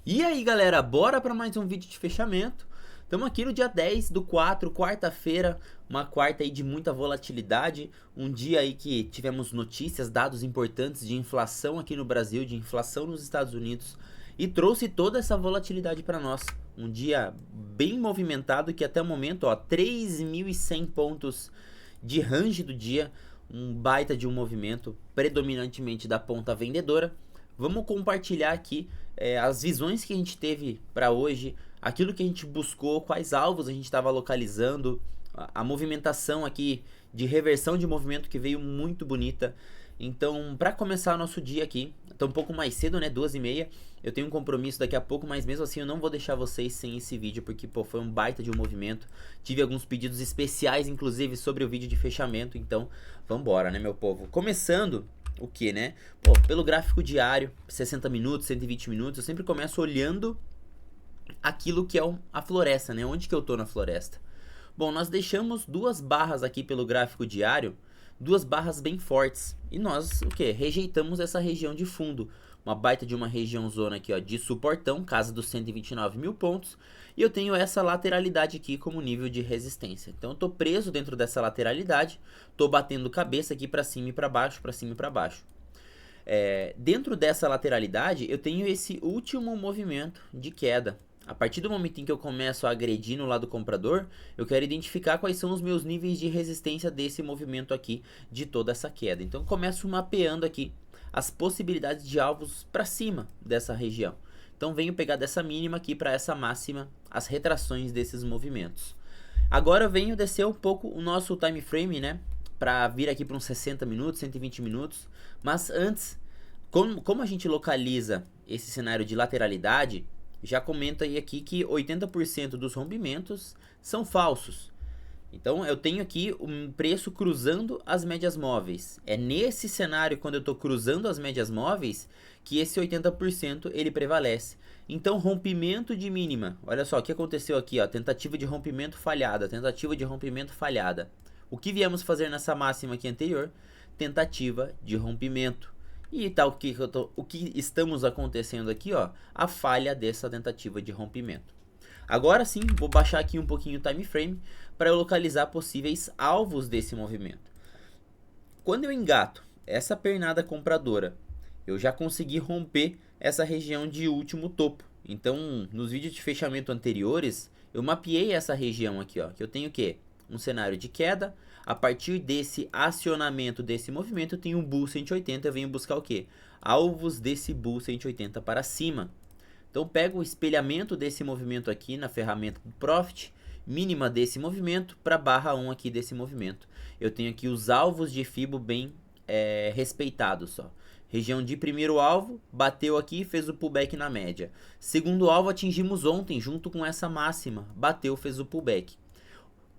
E aí galera, bora para mais um vídeo de fechamento. Estamos aqui no dia 10/4, quarta-feira, uma quarta aí de muita volatilidade, um dia aí que tivemos notícias, dados importantes de inflação aqui no Brasil, de inflação nos Estados Unidos, e trouxe toda essa volatilidade para nós. Um dia bem movimentado que até o momento, ó, 3.100 pontos de range do dia, um baita de um movimento predominantemente da ponta vendedora. Vamos compartilhar aqui as visões que a gente teve para hoje, aquilo que a gente buscou, quais alvos a gente estava localizando, a movimentação aqui de reversão de movimento que veio muito bonita. Então, para começar o nosso dia aqui, tá um pouco mais cedo, né, 2h30, eu tenho um compromisso daqui a pouco, mas mesmo assim eu não vou deixar vocês sem esse vídeo, porque pô, foi um baita de um movimento. Tive alguns pedidos especiais, inclusive, sobre o vídeo de fechamento, então vambora, né, meu povo. Começando o que, né? Pô, pelo gráfico diário, 60 minutos, 120 minutos, eu sempre começo olhando aquilo que é a floresta, né? Onde que eu tô na floresta? Bom, nós deixamos duas barras aqui pelo gráfico diário, duas barras bem fortes. E nós, o que? Rejeitamos essa região de fundo. Uma baita de uma região zona aqui, ó, de suportão, casa dos 129 mil pontos. E eu tenho essa lateralidade aqui como nível de resistência. Então eu tô preso dentro dessa lateralidade, tô batendo cabeça aqui para cima e para baixo, para cima e para baixo. Dentro dessa lateralidade, eu tenho esse último movimento de queda. A partir do momento em que eu começo a agredir no lado comprador, eu quero identificar quais são os meus níveis de resistência desse movimento aqui, de toda essa queda. Então eu começo mapeando aqui as possibilidades de alvos para cima dessa região. Então venho pegar dessa mínima aqui para essa máxima as retrações desses movimentos. Agora eu venho descer um pouco o nosso time frame, né? Para vir aqui para uns 60 minutos, 120 minutos. Mas antes, como a gente localiza esse cenário de lateralidade, já comento aí aqui que 80% dos rompimentos são falsos. Então eu tenho aqui um preço cruzando as médias móveis. É nesse cenário, quando eu estou cruzando as médias móveis, que esse 80% ele prevalece. Então rompimento de mínima. Olha só o que aconteceu aqui, ó, tentativa de rompimento falhada, tentativa de rompimento falhada. O que viemos fazer nessa máxima aqui anterior? Tentativa de rompimento. E tal o que estamos acontecendo aqui, ó, a falha dessa tentativa de rompimento. Agora sim, vou baixar aqui um pouquinho o time frame para eu localizar possíveis alvos desse movimento. Quando eu engato essa pernada compradora, eu já consegui romper essa região de último topo. Então, nos vídeos de fechamento anteriores, eu mapeei essa região aqui, ó, que eu tenho o quê? Um cenário de queda. A partir desse acionamento desse movimento, eu tenho um Bull 180, eu venho buscar o quê? Alvos desse Bull 180 para cima. Então pego o espelhamento desse movimento aqui na ferramenta do Profit, mínima desse movimento para barra 1 aqui desse movimento. Eu tenho aqui os alvos de Fibo bem respeitados só. Região de primeiro alvo, bateu aqui e fez o pullback na média. Segundo alvo atingimos ontem junto com essa máxima, bateu, fez o pullback.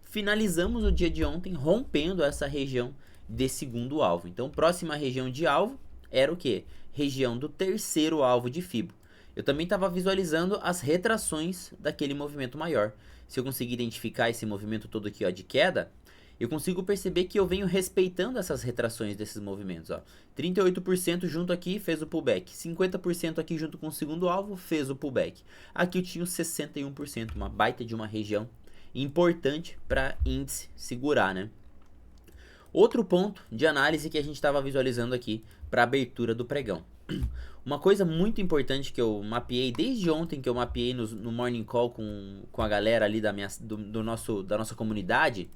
Finalizamos o dia de ontem rompendo essa região de segundo alvo. Então próxima região de alvo era o que? Região do terceiro alvo de Fibo. Eu também estava visualizando as retrações daquele movimento maior. Se eu conseguir identificar esse movimento todo aqui, ó, de queda, eu consigo perceber que eu venho respeitando essas retrações desses movimentos. Ó. 38% junto aqui fez o pullback. 50% aqui junto com o segundo alvo fez o pullback. Aqui eu tinha 61%, uma baita de uma região importante para índice segurar, né? Outro ponto de análise que a gente estava visualizando aqui para a abertura do pregão. Uma coisa muito importante que eu mapeei desde ontem, que eu mapeei no Morning Call com a galera ali da nossa comunidade,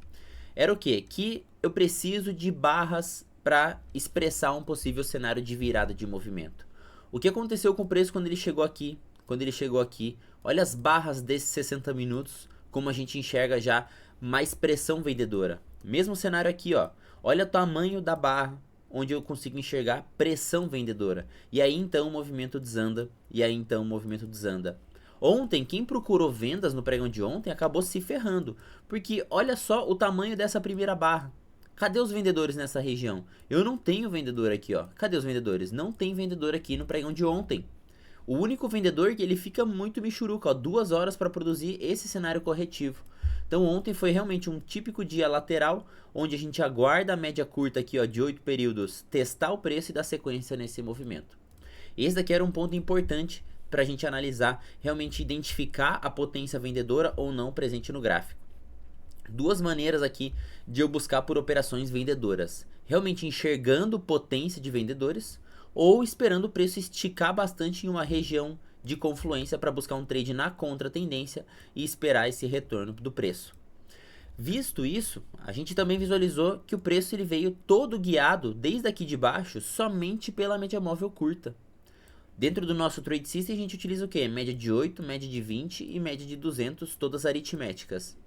era o quê? Que eu preciso de barras para expressar um possível cenário de virada de movimento. O que aconteceu com o preço quando ele chegou aqui? Olha as barras desses 60 minutos, como a gente enxerga já mais pressão vendedora. Mesmo cenário aqui, ó. Olha o tamanho da barra, onde eu consigo enxergar pressão vendedora. E aí então o movimento desanda. Ontem, quem procurou vendas no pregão de ontem acabou se ferrando. Porque olha só o tamanho dessa primeira barra. Cadê os vendedores nessa região? Eu não tenho vendedor aqui, ó. Cadê os vendedores? Não tem vendedor aqui no pregão de ontem. O único vendedor que ele fica muito michuruca, ó, 2 horas para produzir esse cenário corretivo. Então ontem foi realmente um típico dia lateral, onde a gente aguarda a média curta aqui, ó, de 8 períodos, testar o preço e dar sequência nesse movimento. Esse daqui era um ponto importante para a gente analisar, realmente identificar a potência vendedora ou não presente no gráfico. Duas maneiras aqui de eu buscar por operações vendedoras: realmente enxergando potência de vendedores ou esperando o preço esticar bastante em uma região de confluência para buscar um trade na contratendência e esperar esse retorno do preço. Visto isso, a gente também visualizou que o preço ele veio todo guiado desde aqui de baixo somente pela média móvel curta. Dentro do nosso Trade System a gente utiliza o que? Média de 8, média de 20 e média de 200, todas aritméticas.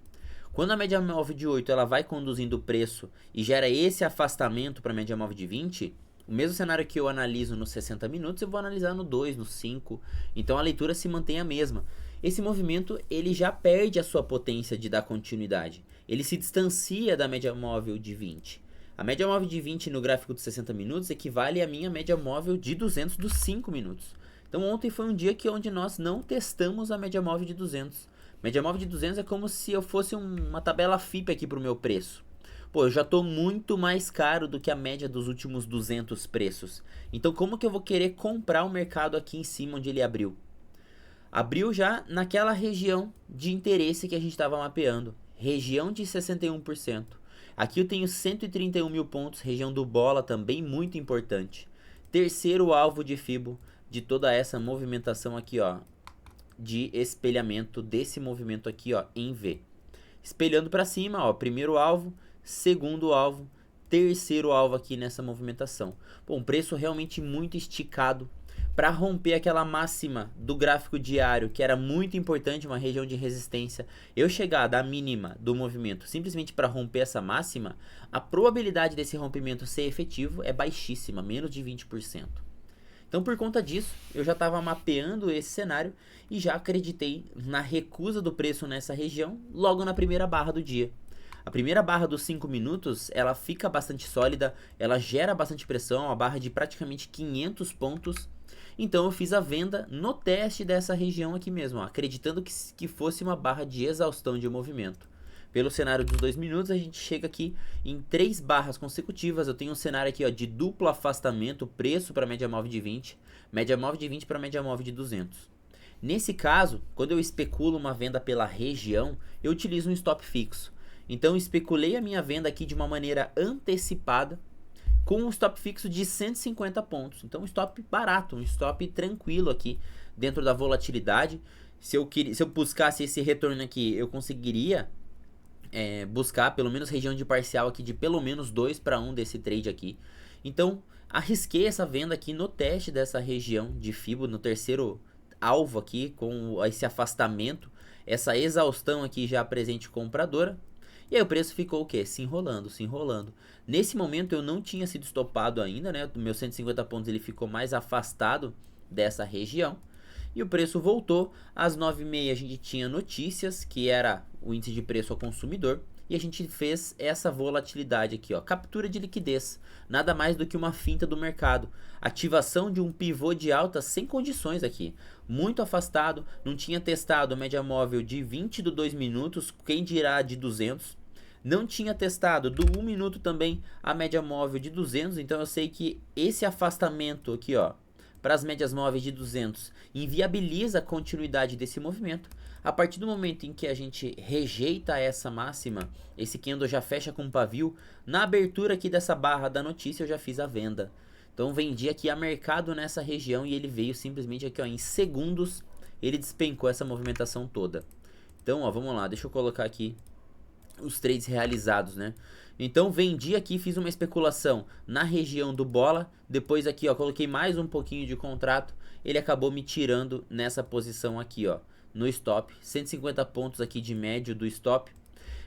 Quando a média móvel de 8 ela vai conduzindo o preço e gera esse afastamento para a média móvel de 20, o mesmo cenário que eu analiso nos 60 minutos, eu vou analisar no 2, no 5. Então a leitura se mantém a mesma. Esse movimento ele já perde a sua potência de dar continuidade. Ele se distancia da média móvel de 20. A média móvel de 20 no gráfico dos 60 minutos equivale à minha média móvel de 200 dos 5 minutos. Então ontem foi um dia onde nós não testamos a média móvel de 200. Média móvel de 200 é como se eu fosse uma tabela FIP aqui para o meu preço. Pô, eu já estou muito mais caro do que a média dos últimos 200 preços. Então como que eu vou querer comprar o mercado aqui em cima onde ele abriu? Abriu já naquela região de interesse que a gente estava mapeando. Região de 61%. Aqui eu tenho 131 mil pontos, região do bola também muito importante. Terceiro alvo de Fibo de toda essa movimentação aqui, ó, de espelhamento desse movimento aqui, ó, em V. Espelhando para cima, ó, primeiro alvo, segundo alvo, terceiro alvo aqui nessa movimentação. Bom, preço realmente muito esticado para romper aquela máxima do gráfico diário, que era muito importante, uma região de resistência. Eu chegar da mínima do movimento simplesmente para romper essa máxima, a probabilidade desse rompimento ser efetivo é baixíssima, menos de 20%. Então, por conta disso, eu já estava mapeando esse cenário e já acreditei na recusa do preço nessa região logo na primeira barra do dia. A primeira barra dos 5 minutos, ela fica bastante sólida, ela gera bastante pressão, uma barra de praticamente 500 pontos. Então eu fiz a venda no teste dessa região aqui mesmo, ó, acreditando que fosse uma barra de exaustão de movimento. Pelo cenário dos 2 minutos, a gente chega aqui em 3 barras consecutivas. Eu tenho um cenário aqui, ó, de duplo afastamento, preço para média móvel de 20, média móvel de 20 para média móvel de 200. Nesse caso, quando eu especulo uma venda pela região, eu utilizo um stop fixo. Então eu especulei a minha venda aqui de uma maneira antecipada, com um stop fixo de 150 pontos. Então um stop barato, um stop tranquilo aqui dentro da volatilidade. Se eu buscasse esse retorno aqui, eu conseguiria buscar pelo menos região de parcial aqui de pelo menos 2 para 1 desse trade aqui. Então arrisquei essa venda aqui no teste dessa região de Fibo, no terceiro alvo aqui, com esse afastamento, essa exaustão aqui já presente compradora. E aí o preço ficou o quê? Se enrolando, se enrolando. Nesse momento eu não tinha sido estopado ainda, né? O meu 150 pontos ele ficou mais afastado dessa região. E o preço voltou. Às 9h30 a gente tinha notícias, que era o índice de preço ao consumidor. E a gente fez essa volatilidade aqui, ó, captura de liquidez. Nada mais do que uma finta do mercado. Ativação de um pivô de alta sem condições aqui. Muito afastado, não tinha testado a média móvel de 20 do 2 minutos, quem dirá de 200. Não tinha testado do 1 minuto também a média móvel de 200, então eu sei que esse afastamento aqui, ó, para as médias móveis de 200 inviabiliza a continuidade desse movimento. A partir do momento em que a gente rejeita essa máxima, esse candle já fecha com um pavio. Na abertura aqui dessa barra da notícia eu já fiz a venda. Então vendi aqui a mercado nessa região e ele veio simplesmente aqui, ó, em segundos ele despencou essa movimentação toda. Então, ó, vamos lá, deixa eu colocar aqui os trades realizados, né? Então vendi aqui, fiz uma especulação na região do bola, depois aqui, ó, coloquei mais um pouquinho de contrato, ele acabou me tirando nessa posição aqui, ó, no stop, 150 pontos aqui de médio do stop.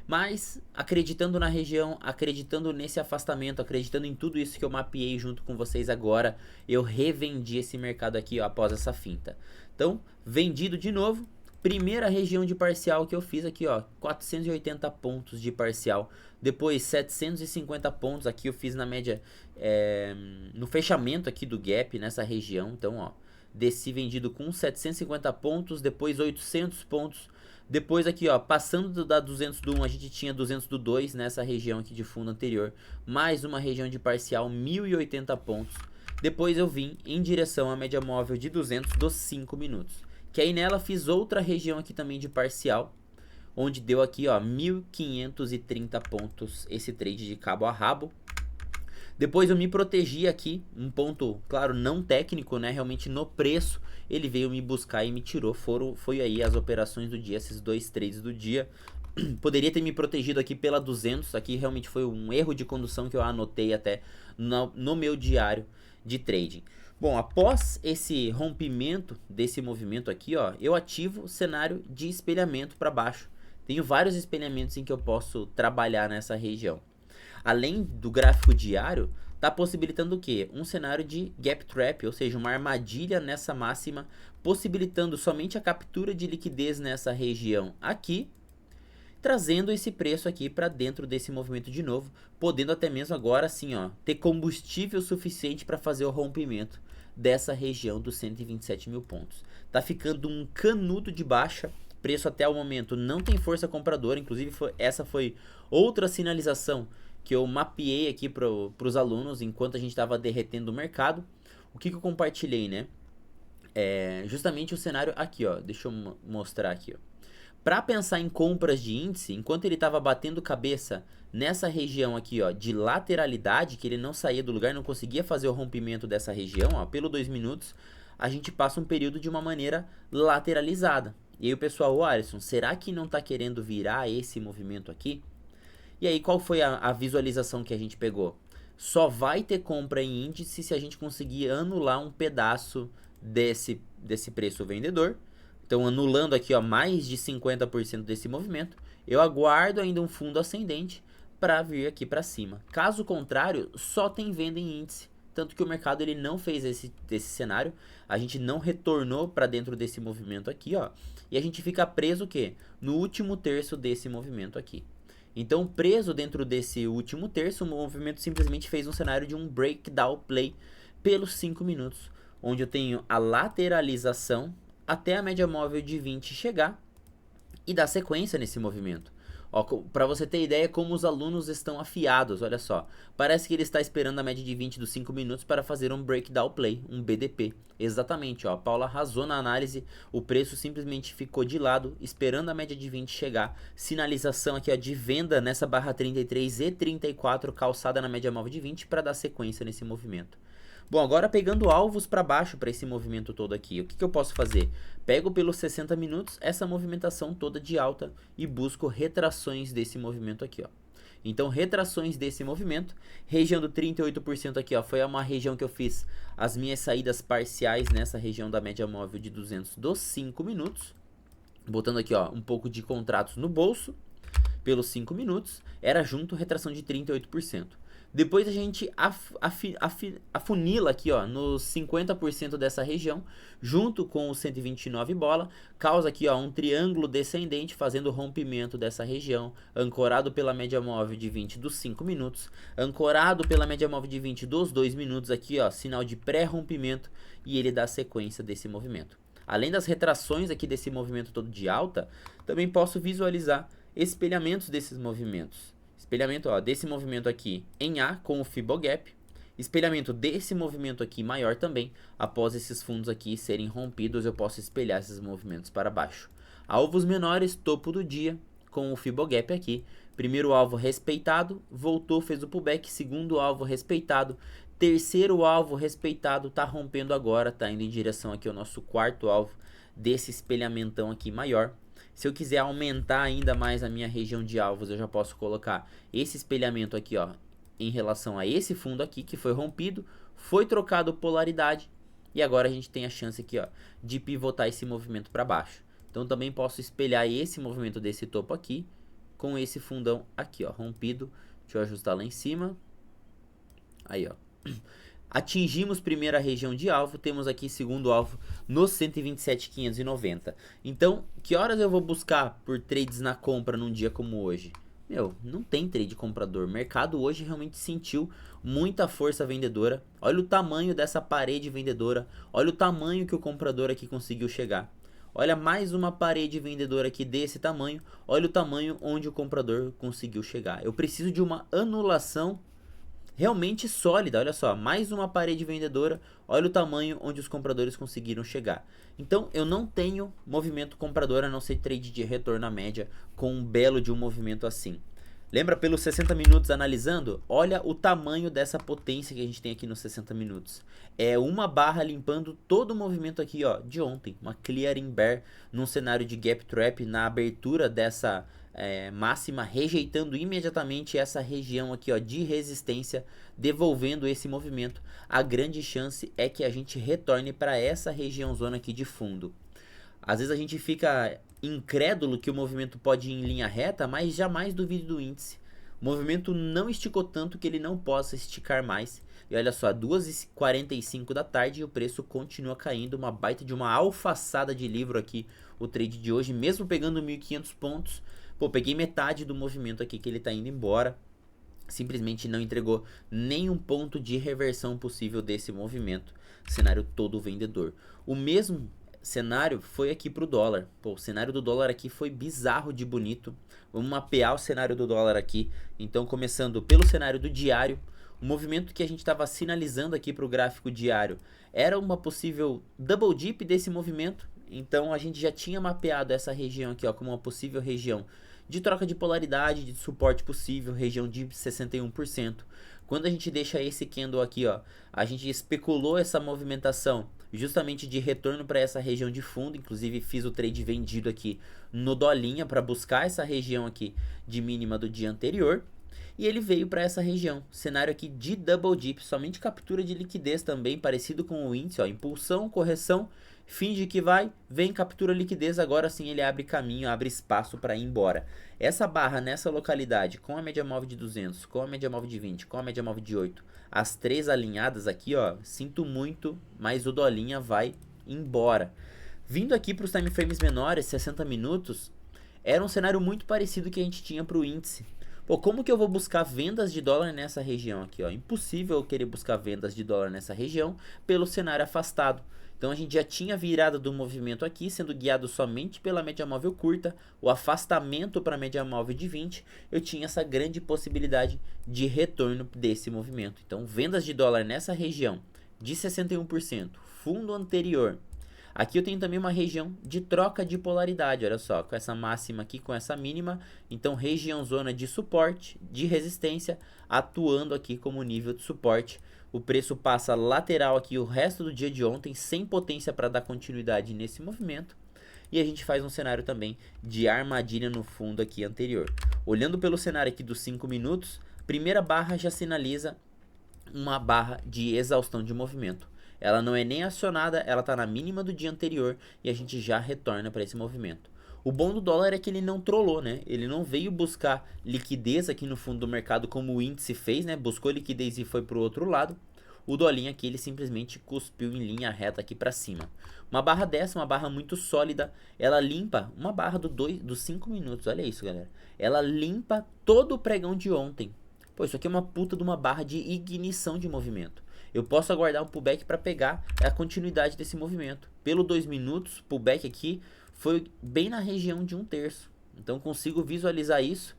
Mas acreditando na região, acreditando nesse afastamento, acreditando em tudo isso que eu mapeei junto com vocês agora, eu revendi esse mercado aqui, ó, após essa finta. Então, vendido de novo. Primeira região de parcial que eu fiz aqui, ó, 480 pontos de parcial. Depois 750 pontos aqui eu fiz na média, no fechamento aqui do gap nessa região. Então, ó, desci vendido com 750 pontos, depois 800 pontos. Depois aqui, ó, passando da 200 do 1, a gente tinha 200 do 2 nessa região aqui de fundo anterior. Mais uma região de parcial, 1080 pontos. Depois eu vim em direção à média móvel de 200 dos 5 minutos. Que aí nela fiz outra região aqui também de parcial, onde deu aqui, ó, 1.530 pontos esse trade de cabo a rabo. Depois eu me protegi aqui, um ponto, claro, não técnico, né? Realmente no preço, ele veio me buscar e me tirou. Foi aí as operações do dia, esses 2 trades do dia. Poderia ter me protegido aqui pela 200, aqui realmente foi um erro de condução que eu anotei até no meu diário de trading. Bom, após esse rompimento desse movimento aqui, ó, eu ativo o cenário de espelhamento para baixo. Tenho vários espelhamentos em que eu posso trabalhar nessa região. Além do gráfico diário, está possibilitando o quê? Um cenário de gap trap, ou seja, uma armadilha nessa máxima, possibilitando somente a captura de liquidez nessa região aqui, trazendo esse preço aqui para dentro desse movimento de novo, podendo até mesmo agora sim, ó, ter combustível suficiente para fazer o rompimento dessa região dos 127 mil pontos. Tá ficando um canudo de baixa, preço até o momento não tem força compradora, inclusive essa foi outra sinalização que eu mapeei aqui para os alunos enquanto a gente estava derretendo o mercado. O que eu compartilhei, né? Justamente o cenário aqui, ó, deixa eu mostrar aqui, ó. Para pensar em compras de índice, enquanto ele estava batendo cabeça nessa região aqui, ó, de lateralidade, que ele não saía do lugar, não conseguia fazer o rompimento dessa região, ó, pelo 2 minutos, a gente passa um período de uma maneira lateralizada. E aí o pessoal, Alisson, será que não está querendo virar esse movimento aqui? E aí qual foi a visualização que a gente pegou? Só vai ter compra em índice se a gente conseguir anular um pedaço desse preço vendedor. Então, anulando aqui, ó, mais de 50% desse movimento, eu aguardo ainda um fundo ascendente para vir aqui para cima. Caso contrário, só tem venda em índice. Tanto que o mercado ele não fez esse cenário, a gente não retornou para dentro desse movimento aqui, ó, e a gente fica preso o quê? No último terço desse movimento aqui. Então, preso dentro desse último terço, o movimento simplesmente fez um cenário de um breakdown play pelos 5 minutos, onde eu tenho a lateralização até a média móvel de 20 chegar e dar sequência nesse movimento. Para você ter ideia como os alunos estão afiados, olha só. Parece que ele está esperando a média de 20 dos 5 minutos para fazer um breakdown play, um BDP. Exatamente, ó, a Paula arrasou na análise, o preço simplesmente ficou de lado, esperando a média de 20 chegar. Sinalização aqui, ó, de venda nessa barra 33 e 34, calçada na média móvel de 20 para dar sequência nesse movimento. Bom, agora pegando alvos para baixo para esse movimento todo aqui, o que eu posso fazer? Pego pelos 60 minutos essa movimentação toda de alta e busco retrações desse movimento aqui, ó. Então, retrações desse movimento, região do 38% aqui, ó, foi uma região que eu fiz as minhas saídas parciais nessa região da média móvel de 200 dos 5 minutos. Botando aqui, ó, um pouco de contratos no bolso, pelos 5 minutos, era junto retração de 38%. Depois a gente afunila aqui, ó, nos 50% dessa região, junto com o 129 bola, causa aqui, ó, um triângulo descendente fazendo o rompimento dessa região, ancorado pela média móvel de 20 dos 5 minutos, ancorado pela média móvel de 20 dos 2 minutos aqui, ó, sinal de pré-rompimento, e ele dá sequência desse movimento. Além das retrações aqui desse movimento todo de alta, também posso visualizar espelhamentos desses movimentos. Espelhamento, ó, desse movimento aqui em A com o Fibogap. Espelhamento desse movimento aqui maior também. Após esses fundos aqui serem rompidos, eu posso espelhar esses movimentos para baixo. Alvos menores, topo do dia com o Fibogap aqui. Primeiro alvo respeitado, voltou, fez o pullback. Segundo alvo respeitado. Terceiro alvo respeitado, tá rompendo agora, tá indo em direção aqui ao nosso quarto alvo desse espelhamentão aqui maior. Se eu quiser aumentar ainda mais a minha região de alvos, eu já posso colocar esse espelhamento aqui, ó, em relação a esse fundo aqui que foi rompido, foi trocado polaridade e agora a gente tem a chance aqui, ó, de pivotar esse movimento para baixo. Então também posso espelhar esse movimento desse topo aqui com esse fundão aqui, ó, rompido. Deixa eu ajustar lá em cima. Aí, ó. Atingimos primeira região de alvo, temos aqui segundo alvo no 127.590. Então, que horas eu vou buscar por trades na compra num dia como hoje? Meu, não tem trade comprador. O mercado hoje realmente sentiu muita força vendedora. Olha o tamanho dessa parede vendedora. Olha o tamanho que o comprador aqui conseguiu chegar. Olha mais uma parede vendedora aqui desse tamanho. Olha o tamanho onde o comprador conseguiu chegar. Eu preciso de uma anulação realmente sólida. Olha só, mais uma parede vendedora. Olha o tamanho onde os compradores conseguiram chegar. Então eu não tenho movimento comprador, a não ser trade de retorno à média com um belo de um movimento assim. Lembra pelos 60 minutos analisando? Olha o tamanho dessa potência que a gente tem aqui nos 60 minutos. É uma barra limpando todo o movimento aqui, ó, de ontem. Uma clearing bear num cenário de gap trap na abertura dessa máxima, rejeitando imediatamente essa região aqui, ó, de resistência, devolvendo esse movimento. A grande chance é que a gente retorne para essa região zona aqui de fundo. Às vezes a gente fica incrédulo que o movimento pode ir em linha reta, mas jamais duvide do índice. O movimento não esticou tanto que ele não possa esticar mais. E olha só, 2h45 da tarde e o preço continua caindo. Uma baita de uma alfaçada de livro aqui, o trade de hoje. Mesmo pegando 1.500 pontos, pô, peguei metade do movimento aqui que ele tá indo embora. Simplesmente não entregou nenhum ponto de reversão possível desse movimento. Cenário todo vendedor. O mesmo cenário foi aqui pro dólar. Pô, o cenário do dólar aqui foi bizarro de bonito. Vamos mapear o cenário do dólar aqui. Então, começando pelo cenário do diário, o movimento que a gente estava sinalizando aqui para o gráfico diário era uma possível double dip desse movimento. Então, a gente já tinha mapeado essa região aqui, ó, como uma possível região de troca de polaridade, de suporte possível, região de 61%. Quando a gente deixa esse candle aqui, ó, a gente especulou essa movimentação justamente de retorno para essa região de fundo. Inclusive fiz o trade vendido aqui no dolinha para buscar essa região aqui de mínima do dia anterior. E ele veio para essa região, cenário aqui de double dip, somente captura de liquidez também, parecido com o índice, ó, impulsão, correção, finge que vai, vem, captura liquidez, agora sim ele abre caminho, abre espaço para ir embora. Essa barra nessa localidade, com a média móvel de 200, com a média móvel de 20, com a média móvel de 8, as três alinhadas aqui, ó, sinto muito, mas o dolinha vai embora. Vindo aqui para os time frames menores, 60 minutos, era um cenário muito parecido que a gente tinha para o índice. Pô, como que eu vou buscar vendas de dólar nessa região aqui, ó? Impossível eu querer buscar vendas de dólar nessa região pelo cenário afastado. Então a gente já tinha virada do movimento aqui, sendo guiado somente pela média móvel curta, o afastamento para a média móvel de 20, eu tinha essa grande possibilidade de retorno desse movimento. Então vendas de dólar nessa região de 61%, fundo anterior. Aqui eu tenho também uma região de troca de polaridade, olha só, com essa máxima aqui, com essa mínima. Então região zona de suporte, de resistência, atuando aqui como nível de suporte. O preço passa lateral aqui o resto do dia de ontem, sem potência para dar continuidade nesse movimento. E a gente faz um cenário também de armadilha no fundo aqui anterior. Olhando pelo cenário aqui dos 5 minutos, primeira barra já sinaliza uma barra de exaustão de movimento. Ela não é nem acionada, ela está na mínima do dia anterior e a gente já retorna para esse movimento. O bom do dólar é que ele não trollou, né? Ele não veio buscar liquidez aqui no fundo do mercado como o índice fez, né? Buscou liquidez e foi para o outro lado. O dolinha aqui ele simplesmente cuspiu em linha reta aqui para cima. Uma barra dessa, uma barra muito sólida, ela limpa uma barra dos 5 minutos. Olha isso, galera. Ela limpa todo o pregão de ontem. Pô, isso aqui é uma puta de uma barra de ignição de movimento. Eu posso aguardar um pullback para pegar a continuidade desse movimento. Pelo 2 minutos, pullback aqui foi bem na região de 1/3. Então consigo visualizar isso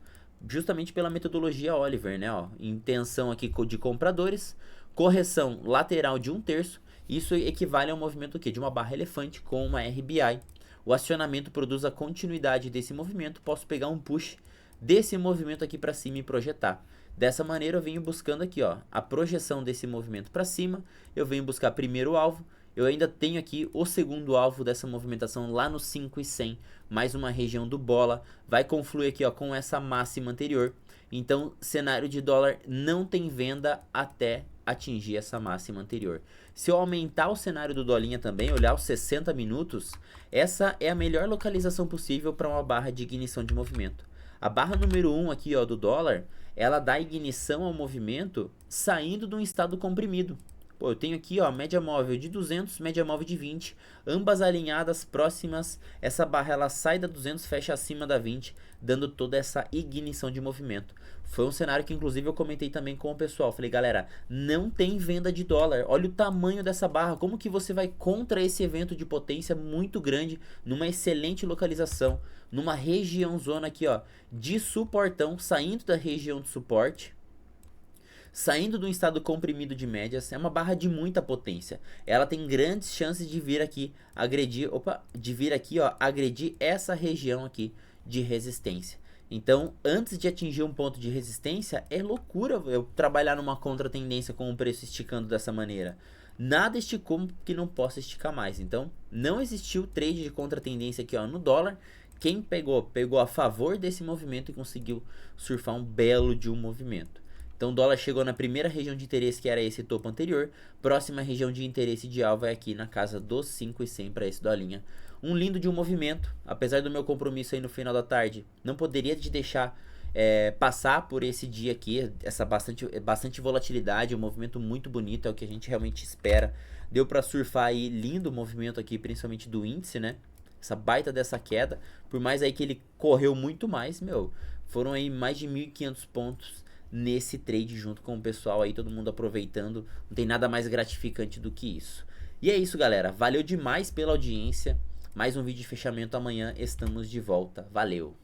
justamente pela metodologia Oliver, né? Ó, intenção aqui de compradores, correção lateral de 1/3. Isso equivale a um movimento aqui de uma barra elefante com uma RBI. O acionamento produz a continuidade desse movimento. Posso pegar um push desse movimento aqui para cima e projetar. Dessa maneira eu venho buscando aqui, ó, a projeção desse movimento para cima. Eu venho buscar primeiro alvo. Eu ainda tenho aqui o segundo alvo dessa movimentação lá no 5.100, mais uma região do bola. Vai confluir aqui, ó, com essa máxima anterior. Então, cenário de dólar não tem venda até atingir essa máxima anterior. Se eu aumentar o cenário do dolinha também, olhar os 60 minutos, essa é a melhor localização possível para uma barra de ignição de movimento. A barra número 1 aqui, ó, do dólar, ela dá ignição ao movimento saindo de um estado comprimido. Pô, eu tenho aqui, ó, média móvel de 200, média móvel de 20, ambas alinhadas próximas. Essa barra ela sai da 200, fecha acima da 20, dando toda essa ignição de movimento. Foi um cenário que inclusive eu comentei também com o pessoal. Falei, galera, não tem venda de dólar. Olha o tamanho dessa barra. Como que você vai contra esse evento de potência muito grande, numa excelente localização, numa região zona aqui, ó, de suportão, saindo da região de suporte, Saindo de um estado comprimido de médias, é uma barra de muita potência. Ela tem grandes chances de vir aqui agredir, agredir essa região aqui de resistência. Então, antes de atingir um ponto de resistência, é loucura eu trabalhar numa contratendência com o preço esticando dessa maneira. Nada esticou que não possa esticar mais. Então, não existiu trade de contratendência aqui no dólar. Quem pegou a favor desse movimento e conseguiu surfar um belo de um movimento. Então o dólar chegou na primeira região de interesse, que era esse topo anterior. Próxima região de interesse de alvo é aqui na casa dos 5,100 para esse dolinha. Um lindo de um movimento, apesar do meu compromisso aí no final da tarde, não poderia te deixar passar por esse dia aqui, essa bastante volatilidade, um movimento muito bonito, é o que a gente realmente espera. Deu para surfar aí lindo movimento aqui, principalmente do índice, né? Essa baita dessa queda, por mais aí que ele correu muito mais, foram aí mais de 1.500 pontos nesse trade junto com o pessoal aí, todo mundo aproveitando. Não tem nada mais gratificante do que isso. E é isso, galera. Valeu demais pela audiência. Mais um vídeo de fechamento. Amanhã estamos de volta. Valeu!